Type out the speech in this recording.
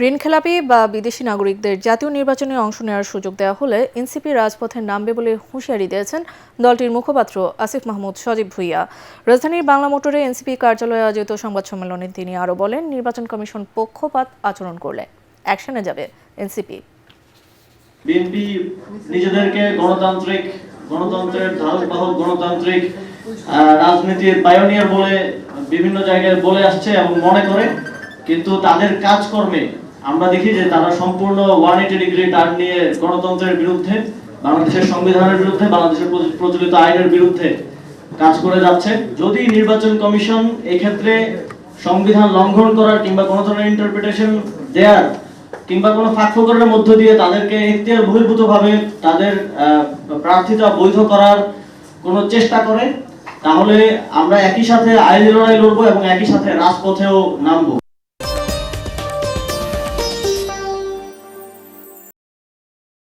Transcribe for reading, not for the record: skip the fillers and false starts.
ঋণখেলাপি বা বিদেশি নাগরিকদের জাতীয় নির্বাচনে অংশ নেওয়ার সুযোগ দেওয়া হলে এনসিপি রাজপথে নামবে বলে হুঁশিয়ারি দিয়েছেন দলটির মুখপাত্র আসিফ মাহমুদ সজীব ভুঁইয়া। রাজধানীর বাংলা মোটরে এনসিপি কার্যালয়ে আয়োজিত সংবাদ সম্মেলনে তিনি আরও বলেন, নির্বাচন কমিশন পক্ষপাত আচরণ করলে অ্যাকশনে যাবে এনসিপি। বিএনপি নিজেদেরকে গণতন্ত্রের ধারক বাহক, গণতান্ত্রিক রাজনীতির পায়োনিয়ার বলে বিভিন্ন জায়গায় বলে আসছে এবং মনে করে, কিন্তু তাদের কাজকর্মে আমরা দেখি যে তারা সম্পূর্ণ 180 ডিগ্রি টার্ন নিয়ে গণতন্ত্রের বিরুদ্ধে, বাংলাদেশের সংবিধানের বিরুদ্ধে, বাংলাদেশের প্রচলিত আইনের বিরুদ্ধে কাজ করে যাচ্ছে। যদি নির্বাচন কমিশন এই ক্ষেত্রে সংবিধান লঙ্ঘন করার কিংবা কোনো ধরনের ইন্টারপ্রিটেশন দেয়ার কিংবা কোনো ফাঁকফোকরের মধ্য দিয়ে তাদেরকে এখতিয়ার বহির্ভূতভাবে তাদের প্রার্থিতা বৈধ করার কোনো চেষ্টা করে, তাহলে আমরা একই সাথে আইনি লড়াই লড়বো এবং একই সাথে রাজপথেও নামবো।